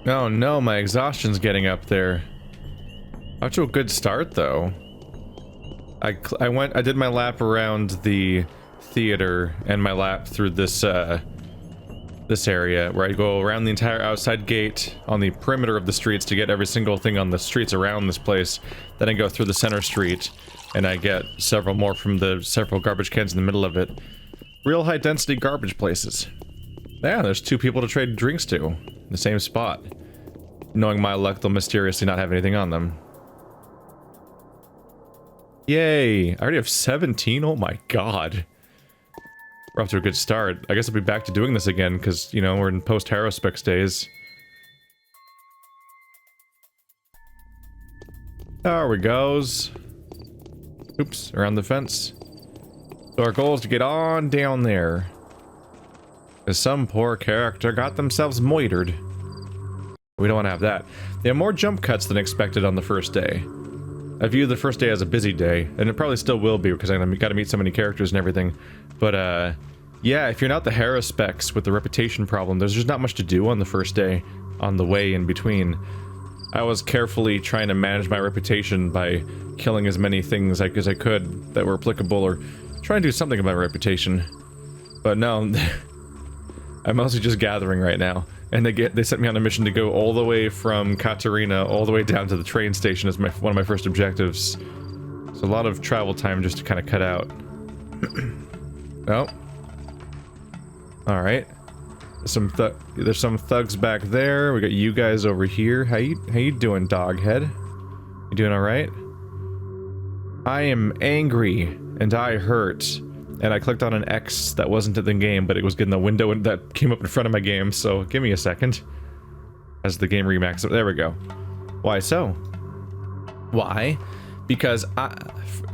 Oh no, my exhaustion's getting up there. Off to a good start, though. I did my lap around the theater and my lap through this, this area where I go around the entire outside gate on the perimeter of the streets to get every single thing on the streets around this place. Then I go through the center street and I get several more from the several garbage cans in the middle of it. Real high density garbage places. Yeah, there's 2 people to trade drinks to in the same spot. Knowing my luck, they'll mysteriously not have anything on them. Yay! I already have 17? Oh my god. We're off to a good start. I guess I'll be back to doing this again, because, you know, we're in post-Harrowspecs days. There we goes. Oops, around the fence. So our goal is to get on down there. Because some poor character got themselves moitered. We don't want to have that. They have more jump cuts than expected on the first day. I view the first day as a busy day, and it probably still will be because I gotta meet so many characters and everything. But, yeah, if you're not the Harrowspecs with the reputation problem, there's just not much to do on the first day, on the way in between. I was carefully trying to manage my reputation by killing as many things as I could that were applicable, or trying to do something about my reputation. But no, I'm mostly just gathering right now. And they sent me on a mission to go all the way from Katarina all the way down to the train station as one of my first objectives. So a lot of travel time just to kind of cut out. Oh. Alright. There's some thugs back there. We got you guys over here. How you doing, Doghead? You doing alright? I am angry and I hurt. And I clicked on an X that wasn't in the game, but it was in the window that came up in front of my game, so give me a second. As the game remaxes. There we go. Why so? Why? Because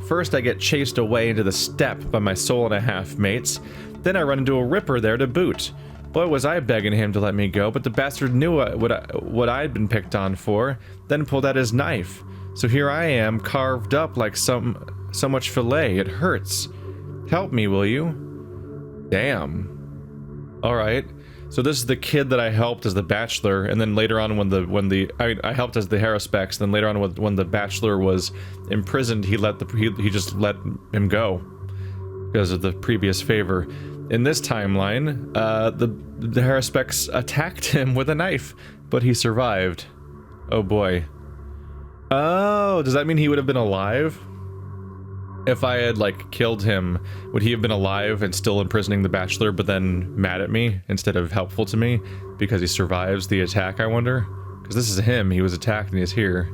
first I get chased away into the steppe by my soul-and-a-half mates, then I run into a ripper there to boot. Boy, was I begging him to let me go, but the bastard knew what I'd been picked on for, then pulled out his knife. So here I am, carved up like so much filet, it hurts. Help me, will you? Damn. Alright. So this is the kid that I helped as the Bachelor, and then later on I helped as the Harrowspecs, then later on when the Bachelor was imprisoned, he just let him go. Because of the previous favor. In this timeline, the Harrowspecs attacked him with a knife, but he survived. Oh boy. Oh, does that mean he would have been alive? If I had, like, killed him, would he have been alive and still imprisoning the Bachelor, but then mad at me instead of helpful to me? Because he survives the attack, I wonder? Because this is him, he was attacked and he's here.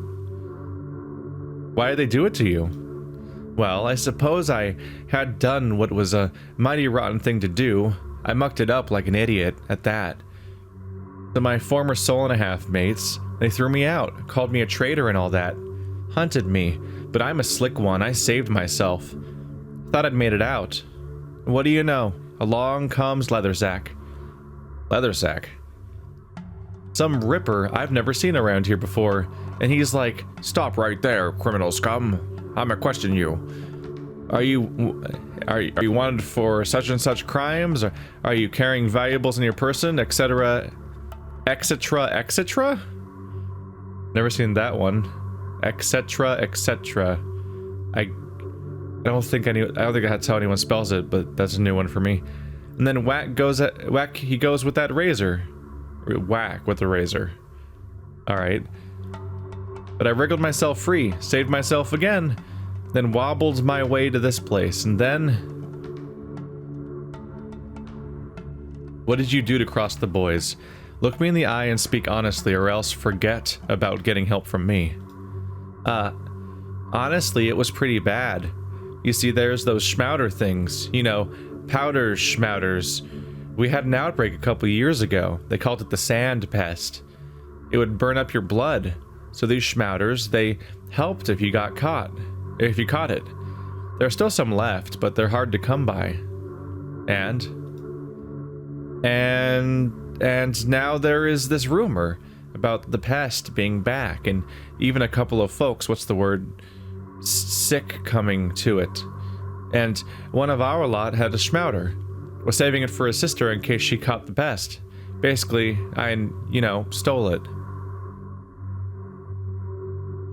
Why did they do it to you? Well, I suppose I had done what was a mighty rotten thing to do. I mucked it up like an idiot, at that. So my former soul-and-a-half mates, they threw me out, called me a traitor and all that. Hunted me. But I'm a slick one, I saved myself. Thought I'd made it out. What do you know? Along comes Leathersack. Leathersack? Some ripper I've never seen around here before, and he's like, "Stop right there, criminal scum. I'ma question you. Are you wanted for such and such crimes? Or are you carrying valuables in your person, etc., etc., etc.? Never seen that one. Etc., etc. I don't think I had to tell anyone spells it, but that's a new one for me. And then he goes with that razor. Whack with the razor. Alright. But I wriggled myself free, saved myself again, then wobbled my way to this place, and then... What did you do to cross the boys? Look me in the eye and speak honestly, or else forget about getting help from me. Honestly, it was pretty bad. You see, there's those schmouter things, you know, powder schmouters. We had an outbreak a couple years ago. They called it the sand pest. It would burn up your blood. So these schmouters, they helped if you got caught. If you caught it. There are still some left, but they're hard to come by. And now there is this rumor about the pest being back, and even a couple of folks, sick coming to it. And one of our lot had a schmouter. Was saving it for his sister in case she caught the pest. Basically, I, stole it.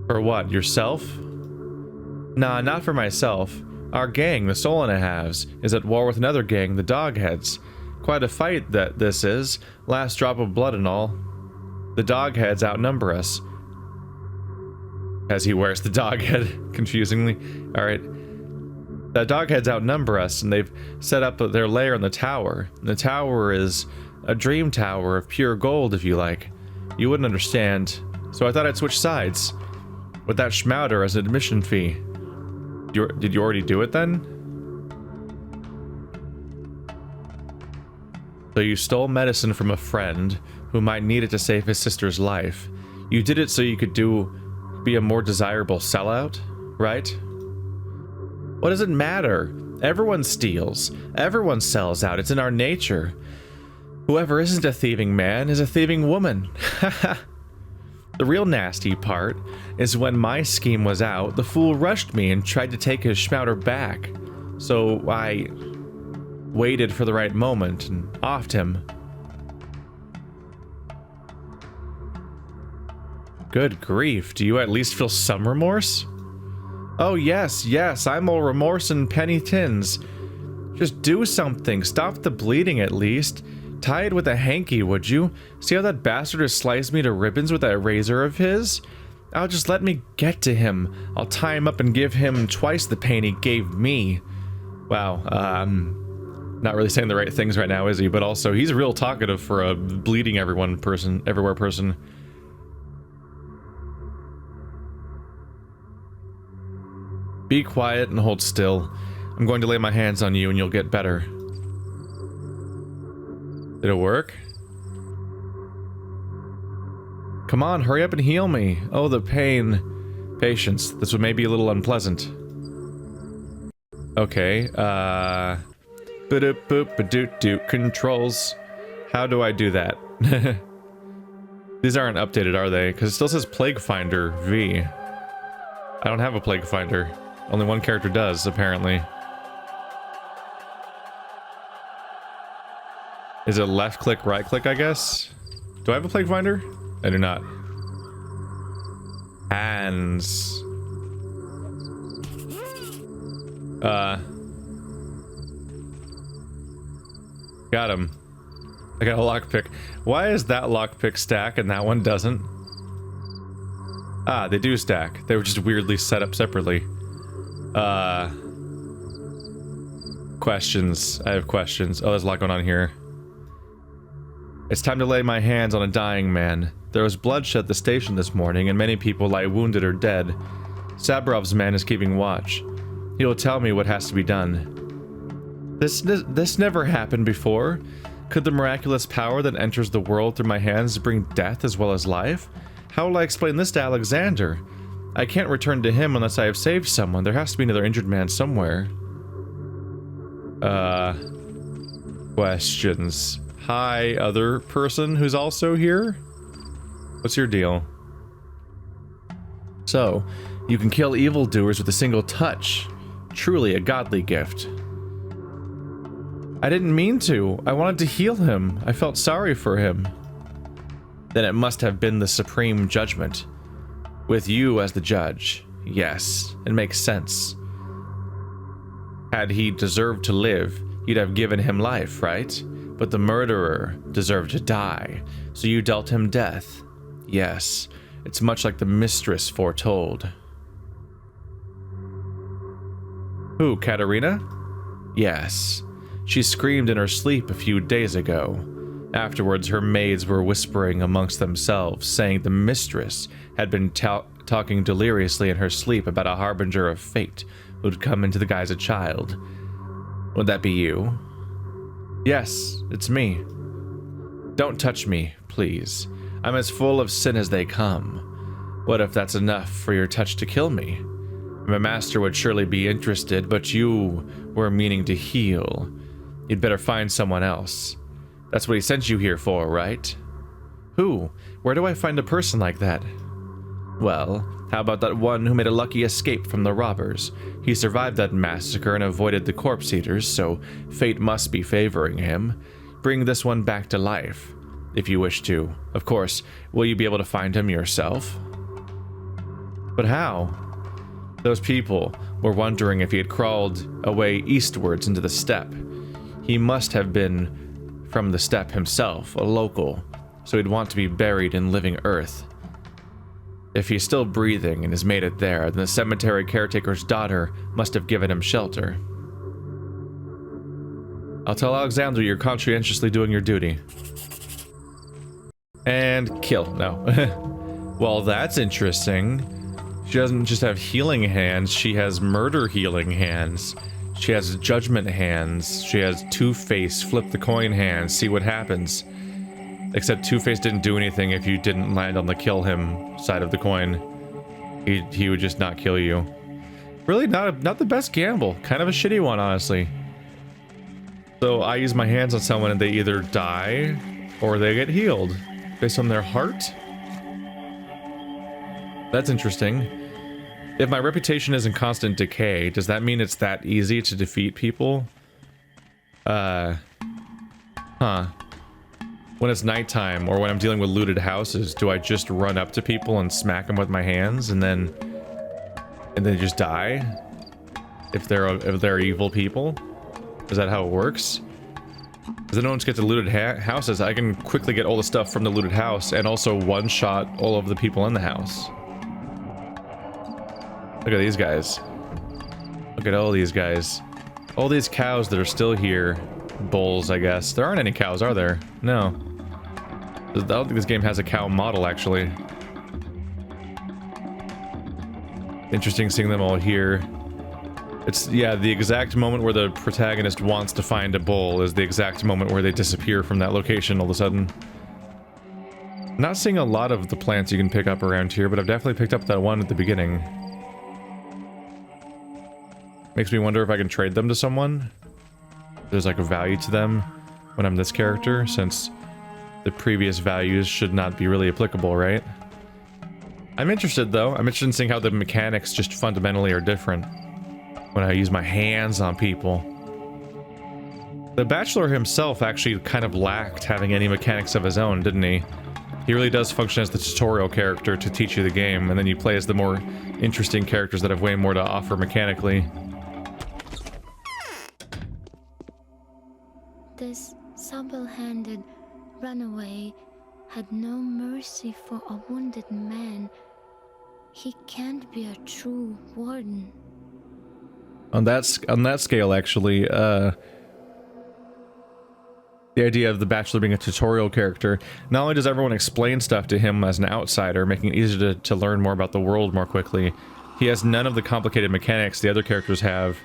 For what, yourself? Nah, not for myself. Our gang, the Soul and a Halves, is at war with another gang, the Dogheads. Quite a fight that this is. Last drop of blood and all. The Dogheads outnumber us. As he wears the dog head, confusingly. Alright. The Dogheads outnumber us, and they've set up their lair in the tower. The tower is a dream tower of pure gold, if you like. You wouldn't understand, so I thought I'd switch sides. With that schmouder as an admission fee. Did you already do it then? So you stole medicine from a friend who might need it to save his sister's life. You did it so you could be a more desirable sellout, right? What does it matter? Everyone steals. Everyone sells out. It's in our nature. Whoever isn't a thieving man is a thieving woman. The real nasty part is when my scheme was out, the fool rushed me and tried to take his schmouder back. So I waited for the right moment and offed him. Good grief, do you at least feel some remorse? Oh yes, I'm all remorse and penny tins. Just do something, stop the bleeding at least. Tie it with a hanky, would you? See how that bastard has sliced me to ribbons with that razor of his? I'll just let me get to him. I'll tie him up and give him twice the pain he gave me. Wow, not really saying the right things right now, is he? But also, he's real talkative for a bleeding everywhere person. Be quiet and hold still. I'm going to lay my hands on you and you'll get better. Did it work? Come on, hurry up and heal me. Oh, the pain. Patience. This may be a little unpleasant. Okay, controls. How do I do that? These aren't updated, are they? Because it still says Plague Finder V. I don't have a Plague Finder. Only one character does, apparently. Is it left click, right click, I guess? Do I have a Plague Finder? I do not. Hands. Got him. I got a lockpick. Why is that lockpick stack and that one doesn't? Ah, they do stack. They were just weirdly set up separately. Questions. I have questions. Oh, there's a lot going on here. It's time to lay my hands on a dying man. There was bloodshed at the station this morning, and many people lie wounded or dead. Sabrov's man is keeping watch. He will tell me what has to be done. This never happened before. Could the miraculous power that enters the world through my hands bring death as well as life? How will I explain this to Alexander? I can't return to him unless I have saved someone. There has to be another injured man somewhere. Questions. Hi, other person who's also here? What's your deal? So, you can kill evildoers with a single touch. Truly a godly gift. I didn't mean to. I wanted to heal him. I felt sorry for him. Then it must have been the supreme judgment. With you as the judge. Yes, it makes sense. Had he deserved to live, you'd have given him life, right? But the murderer deserved to die, so you dealt him death. Yes, it's much like the mistress foretold. Who, Katerina? Yes. She screamed in her sleep a few days ago. Afterwards, her maids were whispering amongst themselves, saying the mistress had been talking deliriously in her sleep about a harbinger of fate who'd come into the guise of a child. Would that be you? Yes, it's me. Don't touch me, please. I'm as full of sin as they come. What if that's enough for your touch to kill me? My master would surely be interested, but you were meaning to heal. You'd better find someone else. That's what he sent you here for, right? Who? Where do I find a person like that? Well, how about that one who made a lucky escape from the robbers? He survived that massacre and avoided the corpse eaters, so fate must be favoring him. Bring this one back to life, if you wish to. Of course, will you be able to find him yourself? But how? Those people were wondering if he had crawled away eastwards into the steppe. He must have been from the steppe himself, a local, so he'd want to be buried in living earth. If he's still breathing and has made it there, then the cemetery caretaker's daughter must have given him shelter. I'll tell Alexandra you're conscientiously doing your duty. And kill. No. Well, that's interesting. She doesn't just have healing hands, she has murder healing hands. She has judgment hands. She has Two-Face flip the coin hands, see what happens. Except Two-Face didn't do anything if you didn't land on the kill him side of the coin. He would just not kill you. Really not the best gamble. Kind of a shitty one, honestly. So I use my hands on someone and they either die or they get healed. Based on their heart? That's interesting. If my reputation is in constant decay, does that mean it's that easy to defeat people? Huh. When it's nighttime or when I'm dealing with looted houses, do I just run up to people and smack them with my hands and then just die? If they're evil people? Is that how it works? Because I don't just get to looted houses, I can quickly get all the stuff from the looted house and also one-shot all of the people in the house. Look at these guys. Look at all these guys. All these cows that are still here. Bulls, I guess. There aren't any cows, are there? No. I don't think this game has a cow model, actually. Interesting seeing them all here. It's, yeah, the exact moment where the protagonist wants to find a bull is the exact moment where they disappear from that location all of a sudden. Not seeing a lot of the plants you can pick up around here, but I've definitely picked up that one at the beginning. Makes me wonder if I can trade them to someone. There's like a value to them when I'm this character, since the previous values should not be really applicable, right? I'm interested though. I'm interested in seeing how the mechanics just fundamentally are different when I use my hands on people. The Bachelor himself actually kind of lacked having any mechanics of his own, didn't he? He really does function as the tutorial character to teach you the game, and then you play as the more interesting characters that have way more to offer mechanically. This supple-handed runaway had no mercy for a wounded man. He can't be a true warden. On that scale, actually, the idea of the Bachelor being a tutorial character, not only does everyone explain stuff to him as an outsider, making it easier to learn more about the world more quickly, he has none of the complicated mechanics the other characters have.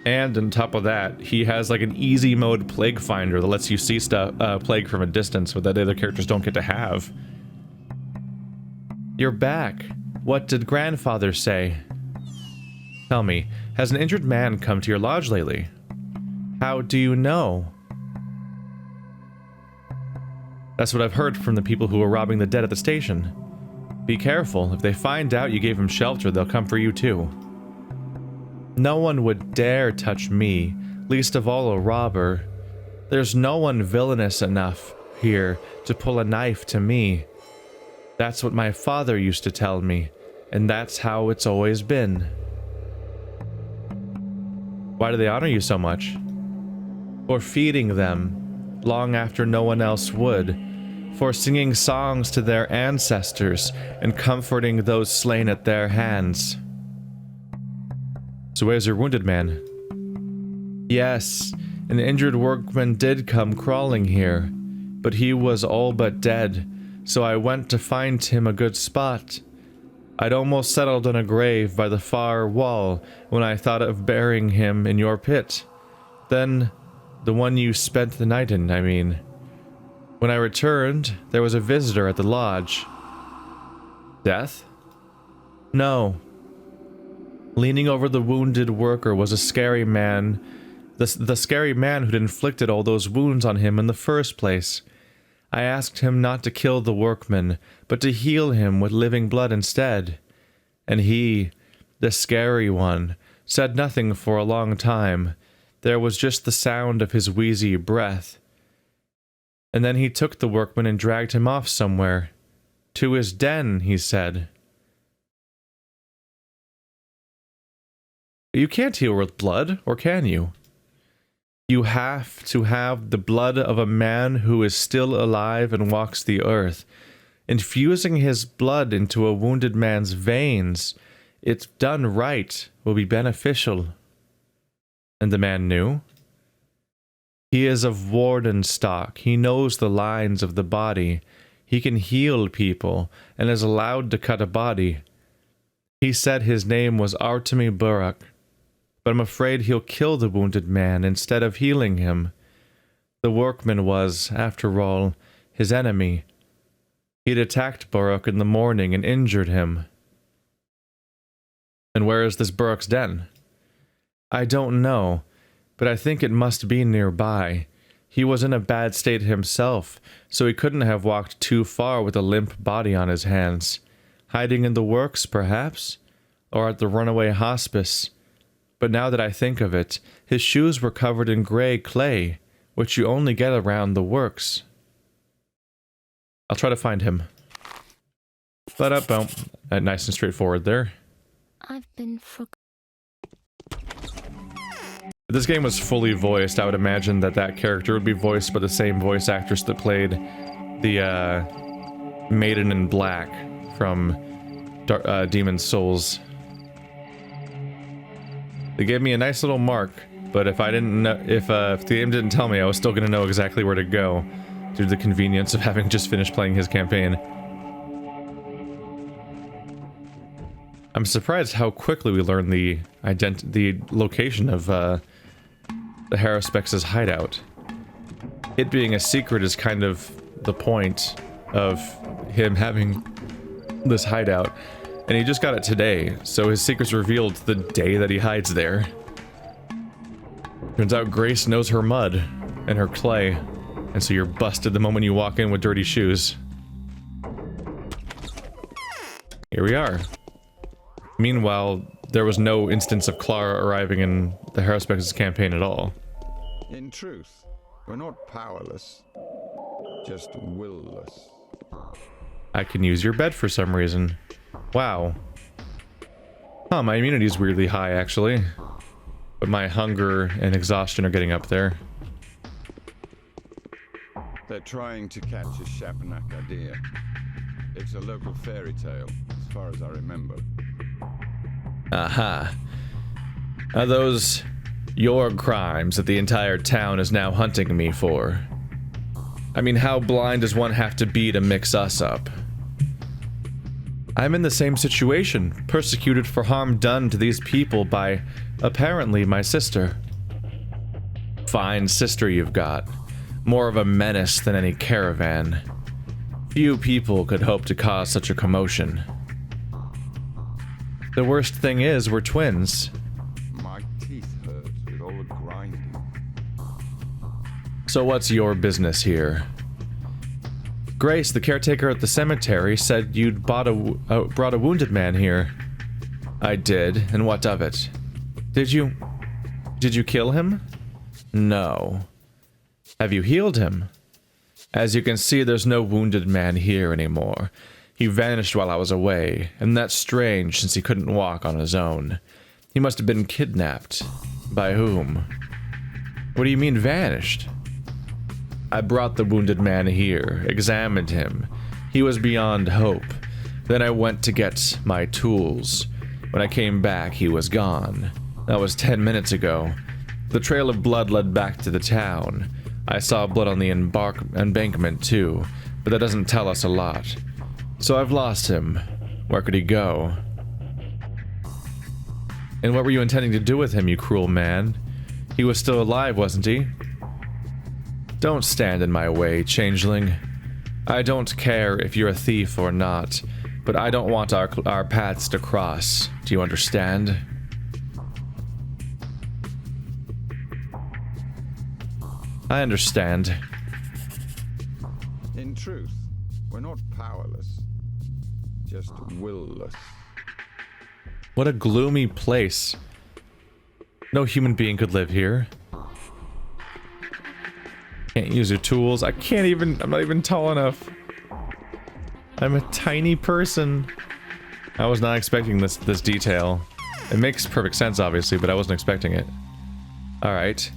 And on top of that, he has like an easy mode plague finder that lets you see stuff, plague from a distance, that the other characters don't get to have. You're back. What did grandfather say? Tell me, has an injured man come to your lodge lately? How do you know? That's what I've heard from the people who were robbing the dead at the station. Be careful, if they find out you gave him shelter, they'll come for you too. No one would dare touch me, least of all a robber. There's no one villainous enough here to pull a knife to me. That's what my father used to tell me, and that's how it's always been. Why do they honor you so much? For feeding them, long after no one else would. For singing songs to their ancestors and comforting those slain at their hands. So where's your wounded man? Yes, an injured workman did come crawling here, but he was all but dead, so I went to find him a good spot. I'd almost settled on a grave by the far wall when I thought of burying him in your pit. Then, the one you spent the night in, I mean. When I returned, there was a visitor at the lodge. Death? No. Leaning over the wounded worker was a scary man. The scary man who'd inflicted all those wounds on him in the first place. I asked him not to kill the workman, but to heal him with living blood instead. And he, the scary one, said nothing for a long time. There was just the sound of his wheezy breath. And then he took the workman and dragged him off somewhere. To his den, he said. You can't heal with blood, or can you? You have to have the blood of a man who is still alive and walks the earth. Infusing his blood into a wounded man's veins, if done right, will be beneficial. And the man knew. He is of warden stock. He knows the lines of the body. He can heal people, and is allowed to cut a body. He said his name was Artemi Burak, but I'm afraid he'll kill the wounded man instead of healing him. The workman was, after all, his enemy. He'd attacked Burak in the morning and injured him. And where is this Burak's den? I don't know, but I think it must be nearby. He was in a bad state himself, so he couldn't have walked too far with a limp body on his hands. Hiding in the works, perhaps? Or at the runaway hospice? But now that I think of it, his shoes were covered in grey clay, which you only get around the works. I'll try to find him. Nice and straightforward there. I've been If this game was fully voiced, I would imagine that character would be voiced by the same voice actress that played the Maiden in Black from Demon's Souls. They gave me a nice little mark, but if I didn't know, if the game didn't tell me, I was still gonna know exactly where to go, due to the convenience of having just finished playing his campaign. I'm surprised how quickly we learned the location of the Haruspex' hideout. It being a secret is kind of the point of him having this hideout, and he just got it today, so his secret's revealed the day that he hides there. Turns out Grace knows her mud and her clay, and so you're busted the moment you walk in with dirty shoes. Here we are. Meanwhile, there was no instance of Clara arriving in the Haruspex' campaign at all. In truth, we're not powerless, just willless. I can use your bed for some reason. Wow. Huh, my immunity's weirdly high, actually. But my hunger and exhaustion are getting up there. They're trying to catch a Shapanaka deer. It's a local fairy tale, as far as I remember. Aha. Are those your crimes that the entire town is now hunting me for? I mean, how blind does one have to be to mix us up? I'm in the same situation, persecuted for harm done to these people by, apparently, my sister. Fine sister you've got. More of a menace than any caravan. Few people could hope to cause such a commotion. The worst thing is, we're twins. My teeth hurt with all the grinding. So what's your business here? Grace, the caretaker at the cemetery, said you'd brought a wounded man here. I did, and what of it? Did you kill him? No. Have you healed him? As you can see, there's no wounded man here anymore. He vanished while I was away, and that's strange since he couldn't walk on his own. He must have been kidnapped. By whom? What do you mean vanished? I brought the wounded man here, examined him. He was beyond hope. Then I went to get my tools. When I came back, he was gone. That was 10 minutes ago. The trail of blood led back to the town. I saw blood on the embankment too, but that doesn't tell us a lot. So I've lost him. Where could he go? And what were you intending to do with him, you cruel man? He was still alive, wasn't he? Don't stand in my way, Changeling. I don't care if you're a thief or not, but I don't want our paths to cross. Do you understand? I understand. In truth, we're not powerless, just willless. What a gloomy place. No human being could live here. Can't use your tools. I'm not even tall enough. I'm a tiny person. I was not expecting this detail. It makes perfect sense, obviously, but I wasn't expecting it. Alright.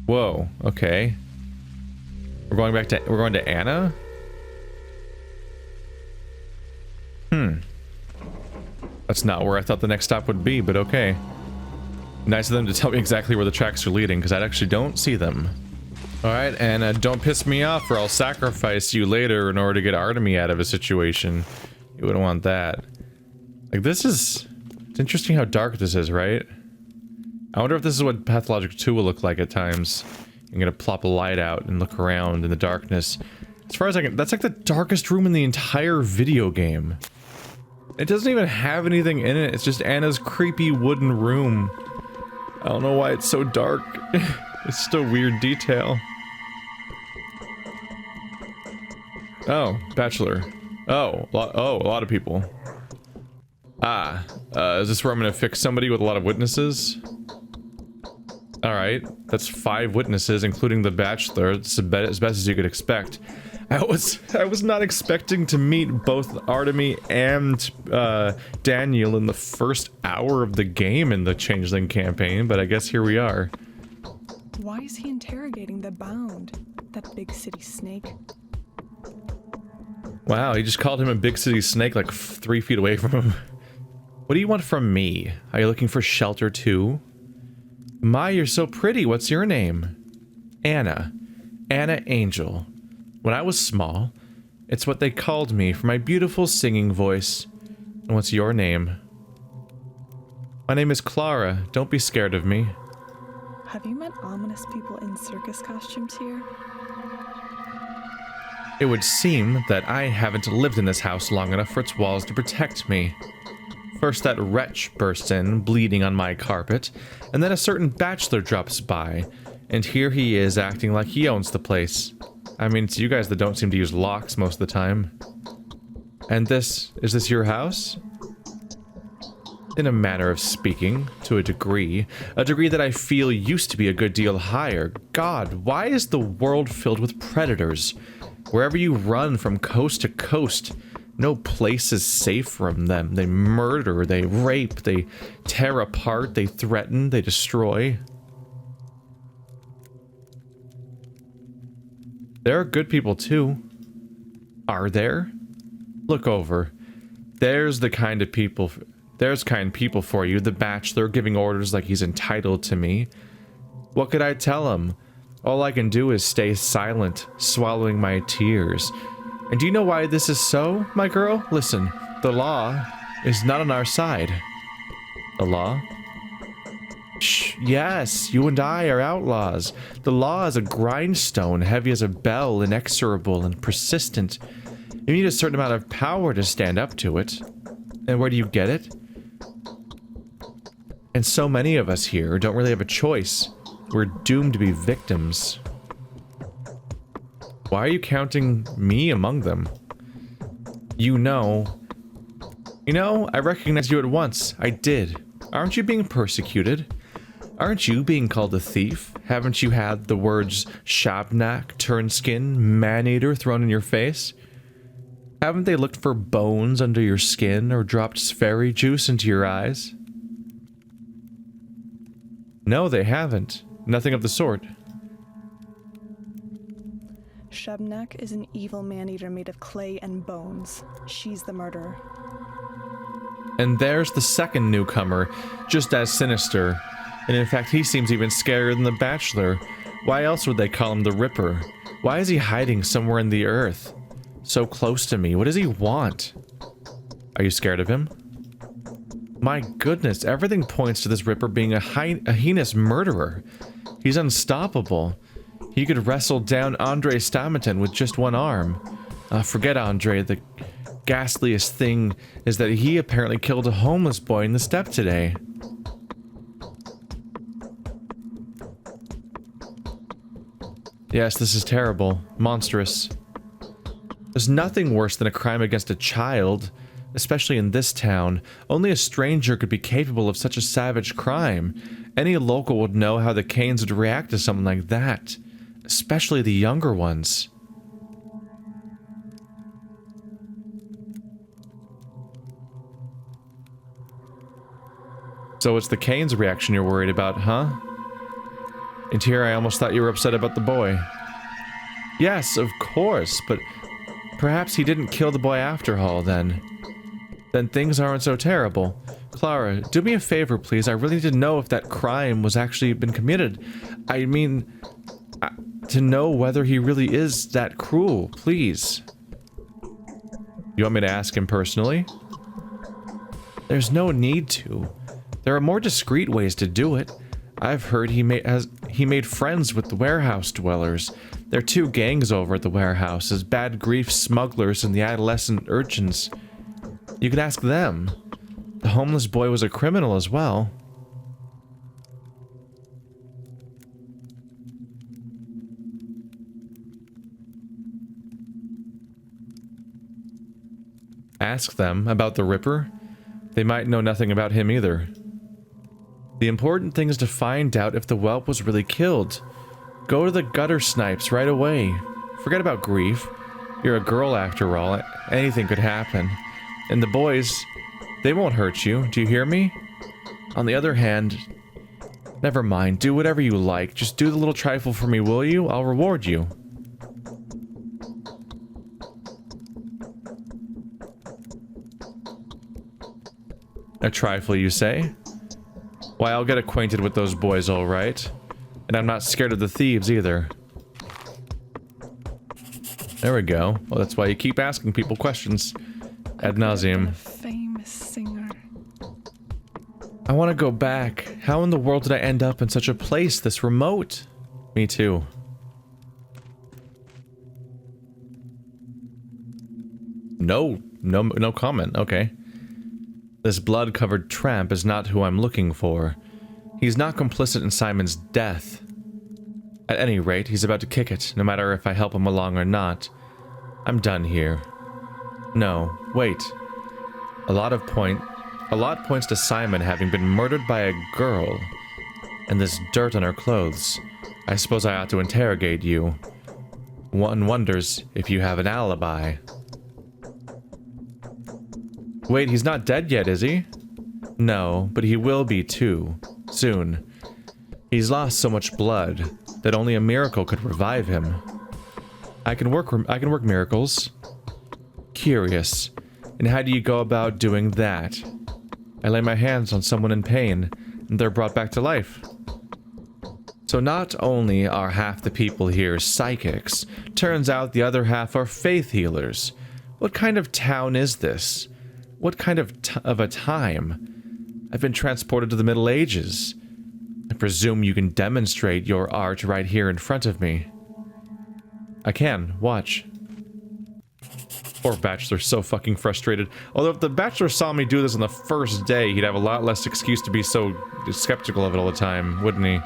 Whoa, okay. We're going to Anna? That's not where I thought the next stop would be, but okay. Nice of them to tell me exactly where the tracks are leading, because I actually don't see them. Alright, Anna, don't piss me off or I'll sacrifice you later in order to get Artemy out of a situation. You wouldn't want that. Like, this is... It's interesting how dark this is, right? I wonder if this is what Pathologic 2 will look like at times. I'm gonna plop a light out and look around in the darkness. As far as I can... That's like the darkest room in the entire video game. It doesn't even have anything in it. It's just Anna's creepy wooden room. I don't know why it's so dark. It's just a weird detail. Oh, Bachelor. Oh, a lot of people. Ah, is this where I'm gonna fix somebody with a lot of witnesses? Alright, that's 5 witnesses, including the Bachelor. It's as best as you could expect. I was not expecting to meet both Artemy and Daniel in the first hour of the game in the Changeling campaign, but I guess here we are. Why is he interrogating the bound? That big city snake. Wow, he just called him a big city snake like 3 feet away from him. What do you want from me? Are you looking for shelter too? My, you're so pretty. What's your name? Anna. Anna Angel. When I was small, it's what they called me for my beautiful singing voice. And what's your name? My name is Clara. Don't be scared of me. Have you met ominous people in circus costumes here? It would seem that I haven't lived in this house long enough for its walls to protect me. First that wretch bursts in, bleeding on my carpet, and then a certain Bachelor drops by, and here he is acting like he owns the place. I mean, it's you guys that don't seem to use locks most of the time. And is this your house? In a manner of speaking, to a degree that I feel used to be a good deal higher. God, why is the world filled with predators? Wherever you run from coast to coast, no place is safe from them. They murder, they rape, they tear apart, they threaten, they destroy. There are good people too. Are there? Look over. There's kind people for you. The Bachelor giving orders like he's entitled to me. What could I tell him? All I can do is stay silent, swallowing my tears. And do you know why this is so, my girl? Listen, the law is not on our side. The law? Shh, yes, you and I are outlaws. The law is a grindstone, heavy as a bell, inexorable and persistent. You need a certain amount of power to stand up to it. And where do you get it? And so many of us here don't really have a choice. We're doomed to be victims. Why are you counting me among them? You know, I recognized you at once. I did. Aren't you being persecuted? Aren't you being called a thief? Haven't you had the words Shabnak, Turnskin, Man-Eater thrown in your face? Haven't they looked for bones under your skin or dropped fairy juice into your eyes? No, they haven't. Nothing of the sort. Shabnak is an evil man-eater made of clay and bones. She's the murderer. And there's the second newcomer, just as sinister. And in fact, he seems even scarier than the Bachelor. Why else would they call him the Ripper? Why is he hiding somewhere in the earth? So close to me. What does he want? Are you scared of him? My goodness, everything points to this Ripper being a heinous murderer. He's unstoppable. He could wrestle down Andre Stamatin with just one arm. Forget Andre, the ghastliest thing is that he apparently killed a homeless boy in the steppe today. Yes, this is terrible. Monstrous. There's nothing worse than a crime against a child, especially in this town. Only a stranger could be capable of such a savage crime. Any local would know how the Canes would react to something like that, especially the younger ones. So it's the Kane's reaction you're worried about, huh? And here I almost thought you were upset about the boy. Yes, of course, but perhaps he didn't kill the boy after all, then. Then things aren't so terrible. Clara, do me a favor, please. I really didn't know if that crime was actually been committed. I mean, to know whether he really is that cruel, please. You want me to ask him personally? There's no need to. There are more discreet ways to do it. I've heard he made friends with the warehouse dwellers. There are two gangs over at the warehouses, Bad Grief smugglers and the adolescent urchins. You can ask them. The homeless boy was a criminal as well. Ask them about the Ripper. They might know nothing about him either. The important thing is to find out if the whelp was really killed. Go to the gutter snipes right away. Forget about Grief. You're a girl after all. Anything could happen. And the boys, they won't hurt you. Do you hear me? On the other hand, never mind. Do whatever you like. Just do the little trifle for me, will you? I'll reward you. A trifle, you say? Why, I'll get acquainted with those boys, all right. And I'm not scared of the thieves, either. There we go. Well, that's why you keep asking people questions. Ad nauseum. A famous singer. I want to go back. How in the world did I end up in such a place this remote? Me too. No comment. Okay. This blood-covered tramp is not who I'm looking for. He's not complicit in Simon's death. At any rate, he's about to kick it, no matter if I help him along or not. I'm done here. No, wait. A lot points to Simon having been murdered by a girl. And this dirt on her clothes. I suppose I ought to interrogate you. One wonders if you have an alibi. Wait, he's not dead yet, is he? No, but he will be too. Soon. He's lost so much blood that only a miracle could revive him. I can work miracles. Curious. And how do you go about doing that? I lay my hands on someone in pain, and they're brought back to life. So not only are half the people here psychics, turns out the other half are faith healers. What kind of town is this? What kind of a time? I've been transported to the Middle Ages. I presume you can demonstrate your art right here in front of me. I can. Watch. Poor Bachelor, so fucking frustrated. Although if the Bachelor saw me do this on the first day, he'd have a lot less excuse to be so skeptical of it all the time, wouldn't he?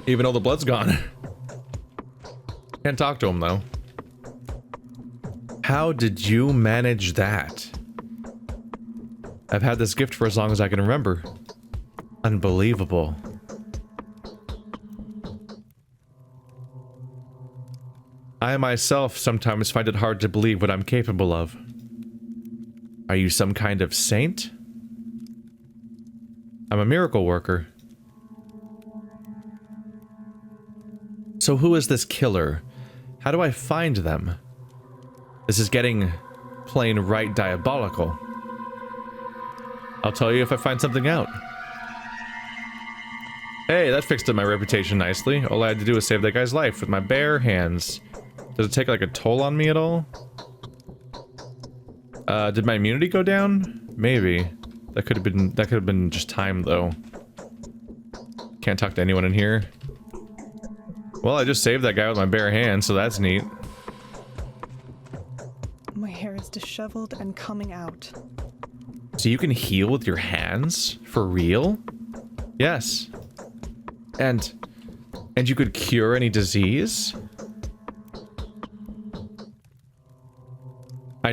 Even though the blood's gone. Can't talk to him, though. How did you manage that? I've had this gift for as long as I can remember. Unbelievable. I myself sometimes find it hard to believe what I'm capable of. Are you some kind of saint? I'm a miracle worker. So who is this killer? How do I find them? This is getting plain right diabolical. I'll tell you if I find something out. Hey, that fixed up my reputation nicely. All I had to do was save that guy's life with my bare hands. Does it take like a toll on me at all? Did my immunity go down? Maybe. That could have been just time though. Can't talk to anyone in here. Well, I just saved that guy with my bare hands, so that's neat. My hair is disheveled and coming out. So you can heal with your hands? For real? Yes. And you could cure any disease?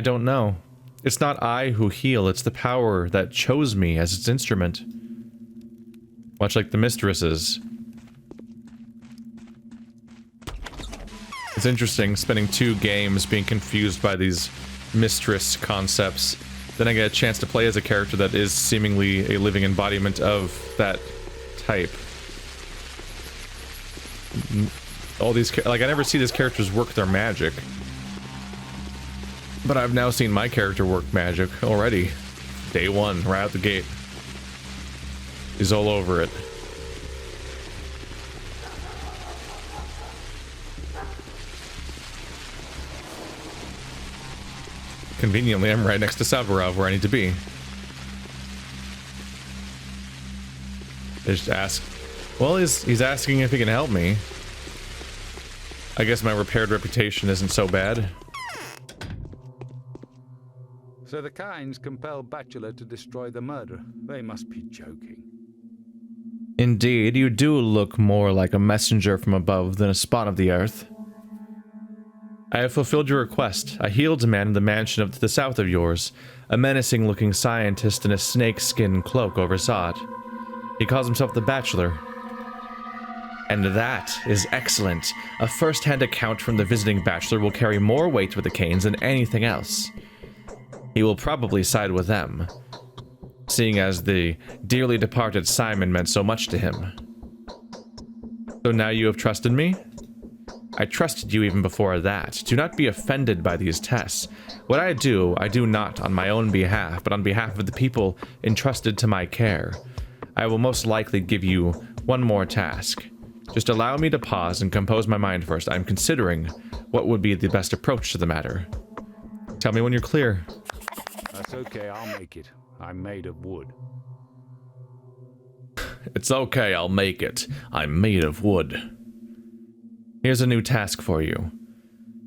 I don't know. It's not I who heal, it's the power that chose me as its instrument. Much like the mistresses. It's interesting spending 2 games being confused by these mistress concepts. Then I get a chance to play as a character that is seemingly a living embodiment of that type. All these, like, I never see these characters work their magic. But I've now seen my character work magic already. Day 1, right out the gate. He's all over it. Conveniently, I'm right next to Savarov, where I need to be. They just ask. Well, he's asking if he can help me. I guess my repaired reputation isn't so bad. So the Kynes compelled Bachelor to destroy the murderer. They must be joking. Indeed, you do look more like a messenger from above than a spawn of the earth. I have fulfilled your request. I healed a man in the mansion to the south of yours. A menacing-looking scientist in a snakeskin cloak oversaw it. He calls himself the Bachelor. And that is excellent. A first-hand account from the visiting Bachelor will carry more weight with the Kynes than anything else. He will probably side with them, seeing as the dearly departed Simon meant so much to him. So now you have trusted me? I trusted you even before that. Do not be offended by these tests. What I do not on my own behalf, but on behalf of the people entrusted to my care. I will most likely give you one more task. Just allow me to pause and compose my mind first. I'm considering what would be the best approach to the matter. Tell me when you're clear. That's okay, I'll make it. I'm made of wood. It's okay, I'll make it. I'm made of wood. Here's a new task for you.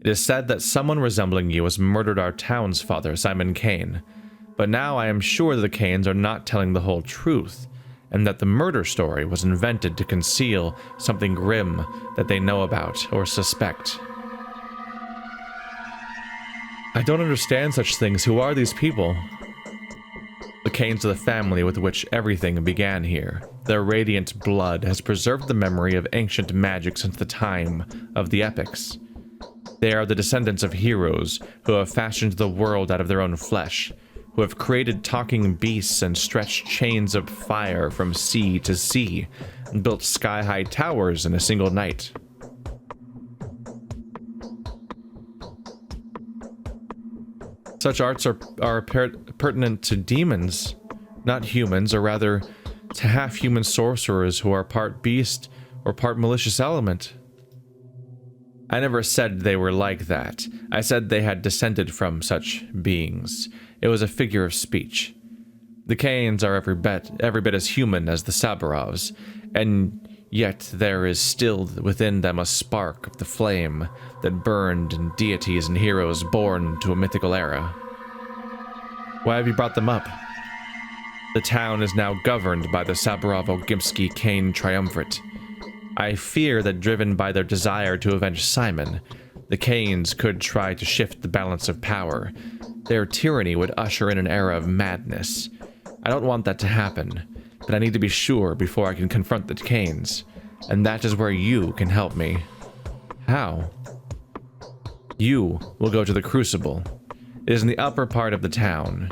It is said that someone resembling you has murdered our town's father, Simon Kane. But now I am sure the Kanes are not telling the whole truth, and that the murder story was invented to conceal something grim that they know about or suspect. I don't understand such things. Who are these people? The Kanes are the family with which everything began here. Their radiant blood has preserved the memory of ancient magic since the time of the epics. They are the descendants of heroes who have fashioned the world out of their own flesh, who have created talking beasts and stretched chains of fire from sea to sea, and built sky-high towers in a single night. Such arts are pertinent to demons, not humans, or rather to half-human sorcerers who are part beast or part malicious element. I never said they were like that. I said they had descended from such beings. It was a figure of speech. The Kanes are every bit as human as the Sabarovs, and yet there is still within them a spark of the flame that burned in deities and heroes born to a mythical era. Why have you brought them up? The town is now governed by the Sabarov-Ogimsky Kane Triumvirate. I fear that driven by their desire to avenge Simon, the Kanes could try to shift the balance of power. Their tyranny would usher in an era of madness. I don't want that to happen, but I need to be sure before I can confront the Kanes, and that is where you can help me. How? You will go to the Crucible. It is in the upper part of the town,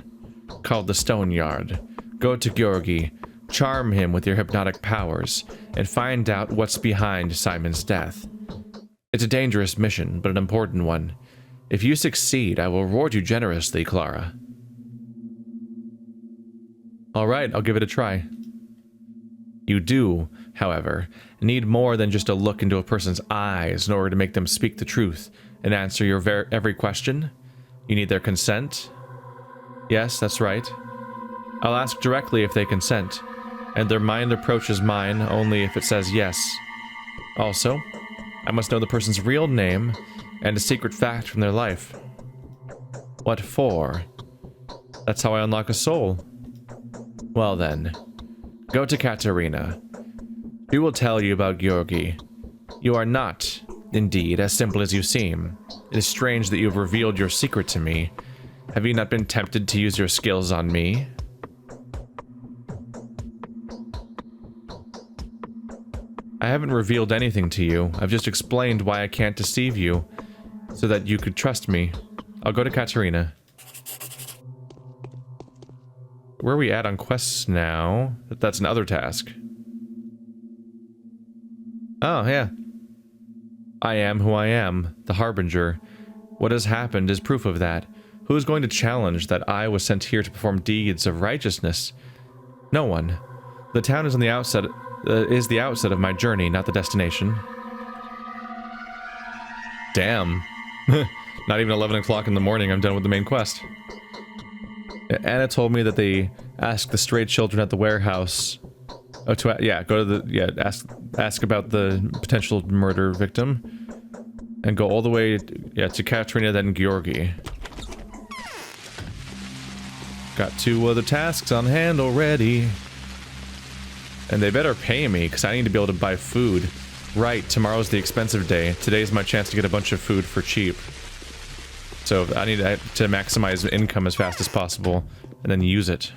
called the Stone Yard. Go to Georgi, charm him with your hypnotic powers, and find out what's behind Simon's death. It's a dangerous mission, but an important one. If you succeed, I will reward you generously, Clara. Alright, I'll give it a try. You do, however, need more than just a look into a person's eyes in order to make them speak the truth and answer your every question. You need their consent. Yes, that's right. I'll ask directly if they consent, and their mind approaches mine only if it says yes. Also, I must know the person's real name and a secret fact from their life. What for? That's how I unlock a soul. Well then, go to Katerina. She will tell you about Georgi. You are not, indeed, as simple as you seem. It is strange that you have revealed your secret to me. Have you not been tempted to use your skills on me? I haven't revealed anything to you. I've just explained why I can't deceive you, so that you could trust me. I'll go to Katerina. Where are we at on quests now? That's another task. Oh, yeah. I am who I am, the Harbinger. What has happened is proof of that. Who is going to challenge that I was sent here to perform deeds of righteousness? No one. The town is on the outset, is the outset of my journey, not the destination. Damn. Not even 11 o'clock in the morning, I'm done with the main quest. Anna told me that they asked the stray children at the warehouse. Oh, go to the ask about the potential murder victim, and go all the way to Katerina, then Georgi. Got 2 other tasks on hand already, and they better pay me because I need to be able to buy food. Right, tomorrow's the expensive day. Today's my chance to get a bunch of food for cheap. So I need to maximize income as fast as possible, and then use it.